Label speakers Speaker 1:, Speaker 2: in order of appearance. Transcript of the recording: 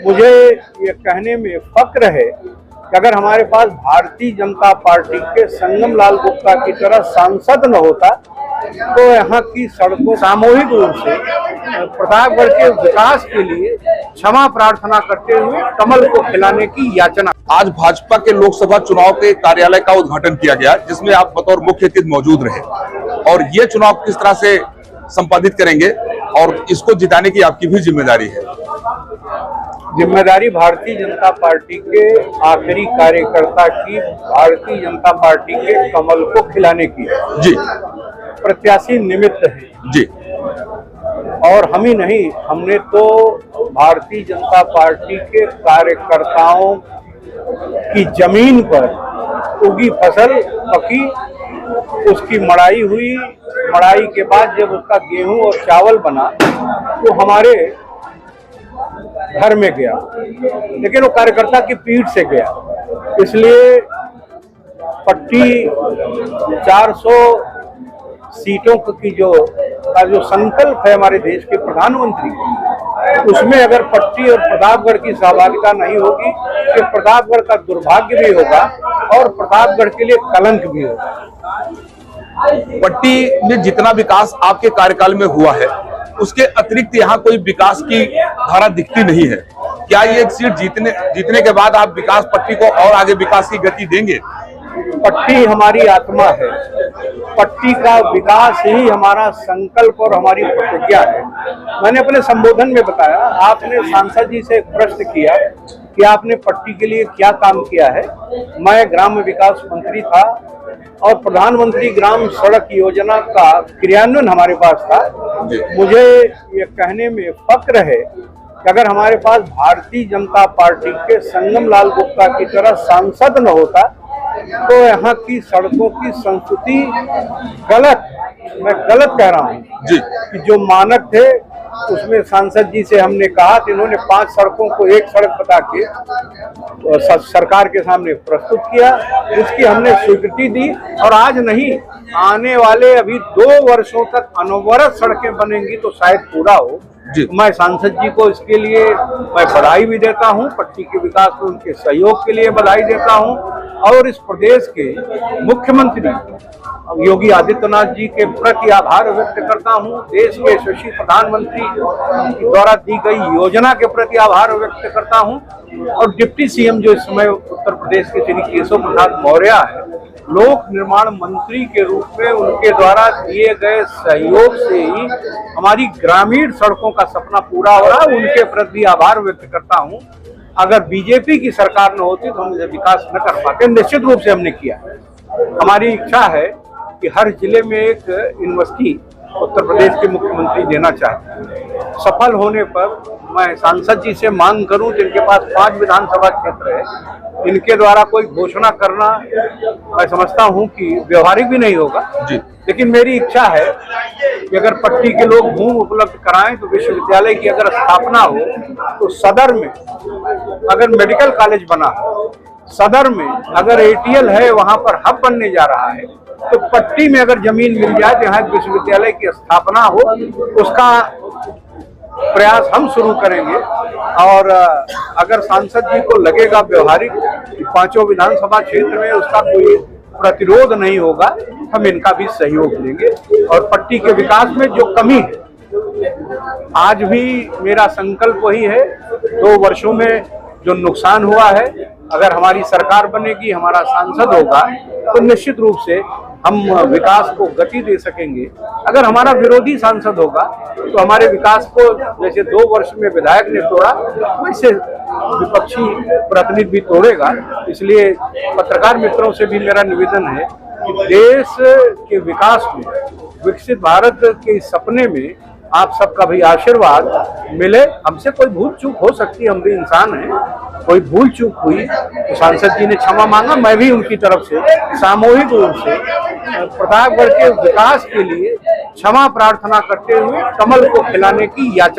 Speaker 1: मुझे ये कहने में फक्र है कि अगर हमारे पास भारतीय जनता पार्टी के संगम लाल गुप्ता की तरह सांसद न होता तो यहाँ की सड़कों सामूहिक रूप से प्रतापगढ़ के विकास के लिए क्षमा प्रार्थना करते हुए कमल को खिलाने की याचना।
Speaker 2: आज भाजपा के लोकसभा चुनाव के कार्यालय का उद्घाटन किया गया, जिसमें आप बतौर मुख्य अतिथि मौजूद रहे, और ये चुनाव किस तरह से संपादित करेंगे और इसको जिताने की आपकी भी जिम्मेदारी है।
Speaker 1: जिम्मेदारी भारतीय जनता पार्टी के आखिरी कार्यकर्ता की भारतीय जनता पार्टी के कमल को खिलाने की
Speaker 2: जी,
Speaker 1: प्रत्याशी निमित्त है
Speaker 2: जी,
Speaker 1: और हम ही नहीं, हमने तो भारतीय जनता पार्टी के कार्यकर्ताओं की जमीन पर उगी फसल पकी, उसकी मड़ाई हुई, मड़ाई के बाद जब उसका गेहूं और चावल बना तो हमारे घर में गया, लेकिन वो कार्यकर्ता की पीठ से गया। इसलिए पट्टी 400 सीटों की जो संकल्प है हमारे देश के प्रधानमंत्री, उसमें अगर पट्टी और प्रतापगढ़ की सहभागिता नहीं होगी तो प्रतापगढ़ का दुर्भाग्य भी होगा और प्रतापगढ़ के लिए कलंक भी होगा।
Speaker 2: पट्टी में जितना विकास आपके कार्यकाल में हुआ है, उसके अतिरिक्त यहाँ कोई विकास की धारा दिखती नहीं है। क्या ये सीट जीतने के बाद आप विकास पट्टी को और आगे विकास की गति देंगे?
Speaker 1: पट्टी हमारी आत्मा है, पट्टी का विकास ही हमारा संकल्प और हमारी प्रतिज्ञा है। मैंने अपने संबोधन में बताया, आपने सांसद जी से एक प्रश्न किया कि आपने पट्टी के लिए क्या काम किया है। मैं ग्राम विकास मंत्री था और प्रधानमंत्री ग्राम सड़क योजना का क्रियान्वयन हमारे पास था। मुझे ये कहने में फक्र है कि अगर हमारे पास भारतीय जनता पार्टी के संगम लाल गुप्ता की तरह सांसद न होता तो यहाँ की सड़कों की संस्कृति मैं गलत कह रहा हूँ
Speaker 2: जी,
Speaker 1: कि जो मानक थे उसमें सांसद जी से हमने कहा कि इन्होंने 5 सड़कों को एक सड़क बता के सरकार के सामने प्रस्तुत किया, उसकी हमने स्वीकृति दी और आज नहीं, आने वाले अभी 2 वर्षों तक अनवरत सड़कें बनेंगी तो शायद पूरा हो। मैं सांसद जी को इसके लिए मैं बधाई भी देता हूं, पट्टी के विकास में उनके सहयोग के लिए बधाई देता हूं और इस प्रदेश के मुख्यमंत्री योगी आदित्यनाथ जी के प्रति आभार व्यक्त करता हूं, देश के यशस्वी प्रधानमंत्री द्वारा दी गई योजना के प्रति आभार व्यक्त करता हूं और डिप्टी सीएम जो इस समय उत्तर प्रदेश के श्री केशव प्रसाद मौर्य है, लोक निर्माण मंत्री के रूप में उनके द्वारा दिए गए सहयोग से ही हमारी ग्रामीण सड़कों का सपना पूरा हो रहा है। उनके प्रति आभार व्यक्त करता हूं। अगर बीजेपी की सरकार न होती तो हम विकास न कर पाते। निश्चित रूप से हमने किया। हमारी इच्छा है कि हर जिले में एक यूनिवर्सिटी उत्तर प्रदेश के मुख्यमंत्री देना चाहते हैं। सफल होने पर मैं सांसद जी से मांग करूं, जिनके पास 5 विधानसभा क्षेत्र है, इनके द्वारा कोई घोषणा करना मैं समझता हूं कि व्यवहारिक भी नहीं होगा
Speaker 2: जी।
Speaker 1: लेकिन मेरी इच्छा है कि अगर पट्टी के लोग भूमि उपलब्ध कराएं तो विश्वविद्यालय की अगर स्थापना हो तो सदर में अगर मेडिकल कॉलेज बना, सदर में अगर एटीएल है, वहां पर हब बनने जा रहा है, तो पट्टी में अगर जमीन मिल जाए तो यहाँ विश्वविद्यालय की स्थापना हो, उसका प्रयास हम शुरू करेंगे। और अगर सांसद जी को लगेगा व्यवहारिक 5 विधानसभा क्षेत्र में उसका कोई प्रतिरोध नहीं होगा, हम इनका भी सहयोग लेंगे और पट्टी के विकास में जो कमी है, आज भी मेरा संकल्प वही है। 2 वर्षों में जो नुकसान हुआ है, अगर हमारी सरकार बनेगी, हमारा सांसद होगा तो निश्चित रूप से हम विकास को गति दे सकेंगे। अगर हमारा विरोधी सांसद होगा तो हमारे विकास को जैसे 2 वर्ष में विधायक ने तोड़ा वैसे विपक्षी प्रतिनिधि भी तोड़ेगा। इसलिए पत्रकार मित्रों से भी मेरा निवेदन है कि देश के विकास में, विकसित भारत के सपने में आप सबका भी आशीर्वाद मिले। हमसे कोई भूल चूक हो सकती है, हम भी इंसान हैं, कोई भूल चूक हुई तो सांसद जी ने क्षमा मांगा, मैं भी उनकी तरफ से सामूहिक रूप से प्रतापगढ़ के विकास के लिए क्षमा प्रार्थना करते हुए कमल को खिलाने की याचना